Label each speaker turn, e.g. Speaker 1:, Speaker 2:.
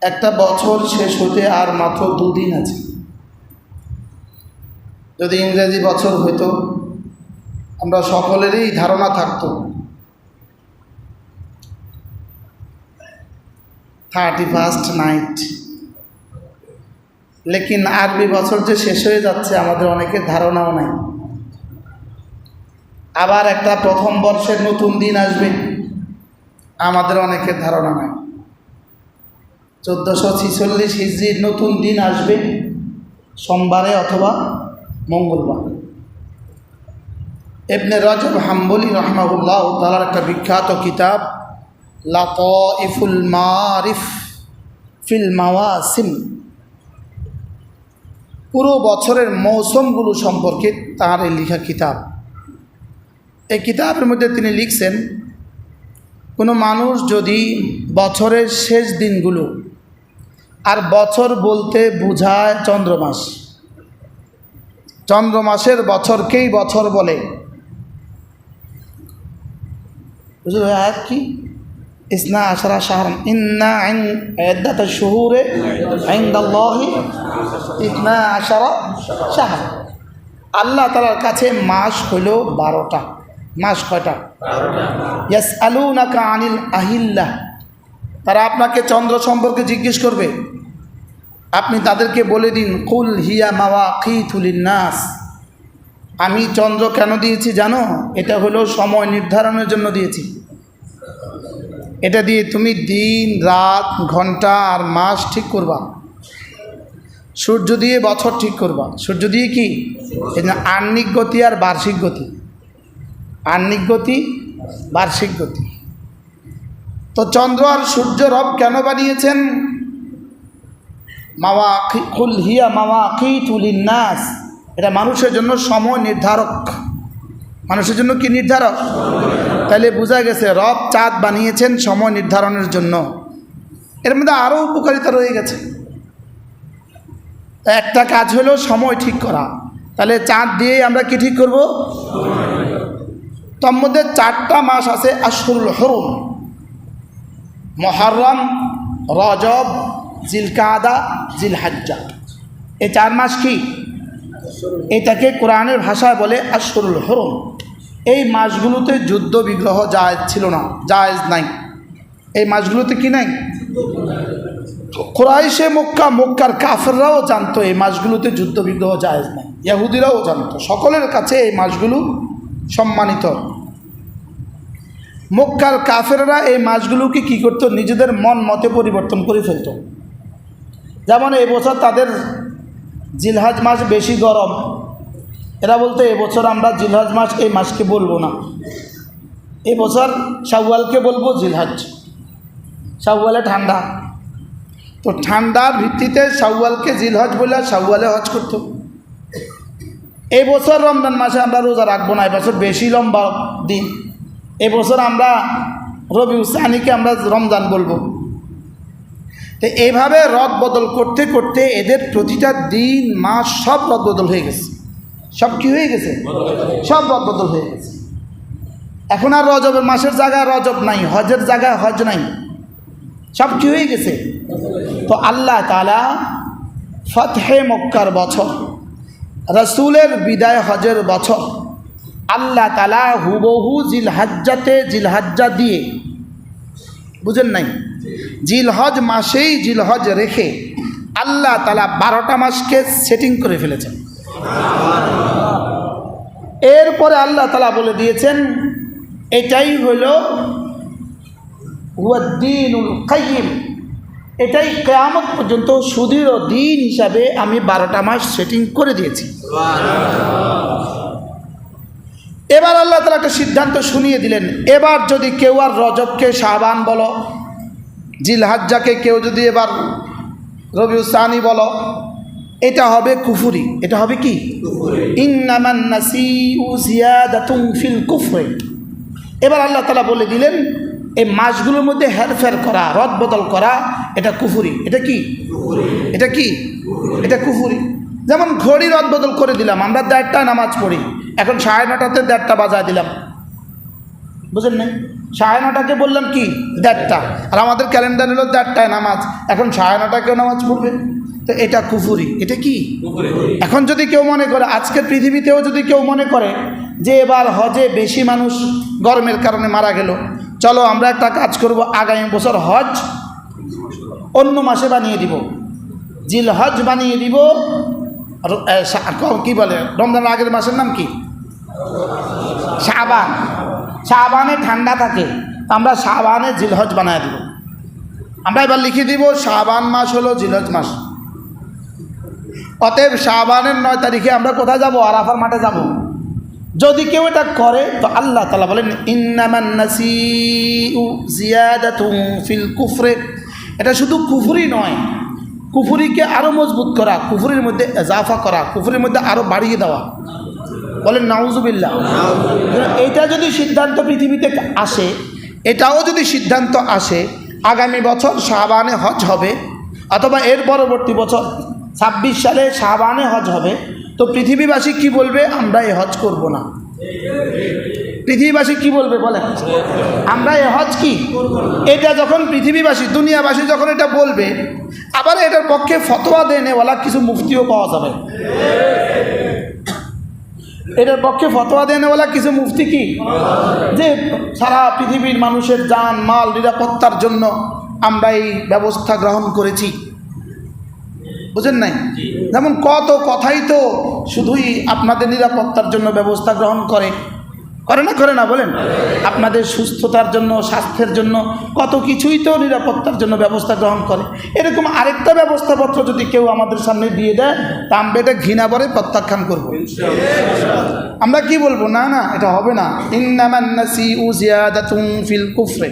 Speaker 1: একটা বছর শেষ হতে আর মাত্র 2 দিন আছে। যদি ইংরেজি বছর হইতো আমরা সকলেরই ধারণা থাকতো 31st নাইট, লেকিন আরবি বছর যে শেষ হয়ে যাচ্ছে আমাদের অনেকের ধারণাও নাই। আবার একটা প্রথম বর্ষের নতুন দিন আসবে, আমাদের অনেকের ধারণা নাই। 1446 হিজরির নতুন দিন আসবে সোমবারে অথবা মঙ্গলবার। ইবনে রজব হাম্বলি রাহমাহুল্লাহ তাআলার একটা বিখ্যাত কিতাব লাতাইফুল মারিফ ফিল মাওয়াসিম, পুরো বছরের মৌসুমগুলো সম্পর্কে তার এই লেখা কিতাব। এই কিতাবের মধ্যে তিনি লিখছেন, কোনো মানুষ যদি বছরের শেষ দিনগুলো, আর বছর বলতে বোঝায় চন্দ্রমাস, চন্দ্রমাসের বছরকেই বছর বলে। বুঝলো আয়াত কি? ইসনা আশরা শাহরান ইন্না ইদ্দাতাশ শুহুরে ইনদাল্লাহি ইসনা আশরা শাহর। আল্লাহ তাআলার কাছে মাস হইল 12টা। মাস কয়টা? ইয়াসআলুনাকা আনিল আহিল্লাহ, তারা আপনাকে চন্দ্র সম্পর্কে জিজ্ঞেস করবে, আপনি তাদেরকে বলে দিন কুল হিয়া মাওয়াকিতু লিন্নাস, আমি চন্দ্র কেন দিয়েছি জানো? এটা হলো সময় নির্ধারণের জন্য দিয়েছি। এটা দিয়ে তুমি দিন রাত ঘন্টা আর মাস ঠিক করবা, সূর্য দিয়ে বছর ঠিক করবা। সূর্য দিয়ে কি? আহ্নিক গতি আর বার্ষিক গতি, আহ্নিক গতি বার্ষিক গতি। তো চন্দ্র আর সূর্য রব কেন বানিয়েছেন? কুল হিয়া মাওয়াকিতু লিন্নাস, এটা মানুষের জন্য সময় নির্ধারক। মানুষের জন্য কি নির্ধারক? তাহলে বোঝা গেছে রব চাঁদ বানিয়েছেন সময় নির্ধারণের জন্য। এর মধ্যে আরও উপকারিতা রয়ে গেছে। একটা কাজ হলো সময় ঠিক করা, তাহলে চাঁদ দিয়ে আমরা কি ঠিক করব? তার মধ্যে 4টা মাস আছে আশহুরুল হুরুম, মুহররম, রজব, জিলকাদা, জিলহজ্জা। এই 4 মাস কি? এটাকে কোরআনের ভাষায় বলে আশহুরুল হুরুম। এই মাসগুলোতে যুদ্ধ বিগ্রহ জায়েজ ছিল না, জায়েজ নাই। এই মাসগুলোতে কি নাই? কুরাইশে মক্কা, মক্কার কাফেররাও জানতো এই মাসগুলোতে যুদ্ধ বিগ্রহ জায়েজ নাই, ইহুদিরাও জানতো। সকলের কাছে এই মাসগুলো সম্মানিত। মক্কার কাফেররা এই মাসগুলোকে কী করতো? নিজেদের মন মতে পরিবর্তন করে ফেলত। যেমন এবছর তাদের জিলহজ মাস বেশি গরম, এরা বলতো এবছর আমরা জিলহজ মাস এই মাসকে বলবো না, এবছর শাওয়ালকে বলবো জিলহজ। শাওয়ালে ঠান্ডা, তো ঠান্ডার ভিত্তিতে শাওয়ালকে জিলহজ বলে শাওয়ালে হজ করতো। এবছর রমজান মাসে আমরা রোজা রাখবো না, এবছর বেশি লম্বা দিন, এবছর আমরা রবিউল সানিকে আমরা রমজান বলবো। তো এইভাবে রদ বদল করতে করতে এদের প্রতিটা দিন মাস সব রদ বদল হয়ে গেছে। সব কি হয়ে গেছে? সব রদ বদল হয়ে গেছে। এখন আর রজবের মাসের জায়গায় রজব নাই, হজের জায়গায় হজ নাই, সব কি হয়ে গেছে? তো আল্লাহ তাআলা ফতহে মক্কার বছর, রাসূলের বিদায় হজের বছর, আল্লাহ তাআলা হুবহু জিলহজ্জাতে জিলহজ্জা দিয়ে, বুঝেন নাই, জিলহজ মাসেই জিলহজ রেখে আল্লাহ তাআলা 12টা মাসকে সেটিং করে ফেলেছেন। এরপরে আল্লাহ তাআলা বলে দিয়েছেন এটাই হলো হুয়াদ্দীনুল কাইয়িম, এটাই কিয়ামত পর্যন্ত সুদৃঢ় দিন হিসাবে আমি 12টা মাস সেটিং করে দিয়েছি। এবার আল্লাহ তাআলা একটা সিদ্ধান্ত শুনিয়ে দিলেন, এবার যদি কেউ আর রজবকে শাবান বলো, জিলহজ্জাকে কেউ যদি এবার রবিউল সানি বলো, এটা হবে কুফরি। এটা হবে কি? ইন্নামান নাসিউ জিয়াদাতুন ফিল কুফরি। এবার আল্লাহ তাআলা বলে দিলেন এই মাসগুলোর মধ্যে হেরফের করা, রদ বদল করা, এটা কুফরি। এটা কি? এটা কি? এটা কুফরি। যেমন ঘড়ি রদ বদল করে দিলাম, আমরা 1:30টায় নামাজ পড়ি, এখন 9:30টাতে 1:30টা বাজায় দিলাম, বুঝেন না? 9:30টাকে বললাম কি 1:30, আর আমাদের ক্যালেন্ডার হলো 1:30টায় নামাজ, এখন 9:30টাকেও নামাজ পড়বে, তো এটা কুফুরি। এটা কি? এখন যদি কেউ মনে করে, আজকের পৃথিবীতেও যদি কেউ মনে করে যে এবার হজে বেশি মানুষ গরমের কারণে মারা গেল, চলো আমরা একটা কাজ করব, আগামী বছর হজ অন্য মাসে বানিয়ে দিব, জিল হজ বানিয়ে দিব। কি বলে রমজানের আগের মাসের নাম কি? শাবান। শাবানে ঠান্ডা থাকে, আমরা শাবানে জিলহজ বানিয়ে দিব। আমরা এবার লিখে দিব শাবান মাস হলো জিলহজ মাস। অতএব শাবানের 9 তারিখে আমরা কোথায় যাব? আরাফার মাঠে যাব। যদি কেউ এটা করে তো আল্লাহ তাআলা বলেন ইন্নামান নাসিউ জিয়াদাতুন ফিল কুফরে। এটা শুধু কুফরি নয়, কুফরিকে আরও মজবুত করা, কুফরির মধ্যে এজাফা করা, কুফরির মধ্যে আরও বাড়িয়ে দেওয়া। বলেন নাউজুবিল্লাহ। এটা যদি সিদ্ধান্ত পৃথিবীতে আসে, এটাও যদি সিদ্ধান্ত আসে আগামী বছর শাবানে হজ হবে, অথবা এর পরবর্তী বছর 26 সালে শাবানে হজ হবে, তো পৃথিবীবাসী কি বলবে? আমরা এ হজ করব না। পৃথিবীবাসী কি বলবে বলেন? আমরা এ হজ কি? এটা যখন পৃথিবীবাসী, দুনিয়াবাসী যখন এটা বলবে, আবার এটার পক্ষে ফতোয়া দেনেওয়ালা কিছু মুফতিও পাওয়া যাবে। এটার পক্ষে ফতোয়া দেনেওয়ালা কিছু মুফতি কি, যে সারা পৃথিবীর মানুষের জান মাল নিরাপত্তার জন্য আমরা এই ব্যবস্থা গ্রহণ করেছি। বুঝেন নাই? যেমন কত কথাই তো শুধুই আপনাদের নিরাপত্তার জন্য ব্যবস্থা গ্রহণ করে না বলেন? আপনাদের সুস্থতার জন্য, স্বাস্থ্যের জন্য কত কিছুই তো নিরাপত্তার জন্য ব্যবস্থা গ্রহণ করে। এরকম আরেকটা ব্যবস্থাপত্র যদি কেউ আমাদের সামনে দিয়ে দেয়, তা আমরা এটা ঘৃণা করে প্রত্যাখ্যান করব। আমরা কি বলবো? না না, এটা হবে না। ইন্নামান নাসিউ জিয়াদাতুন ফিল কুফরে।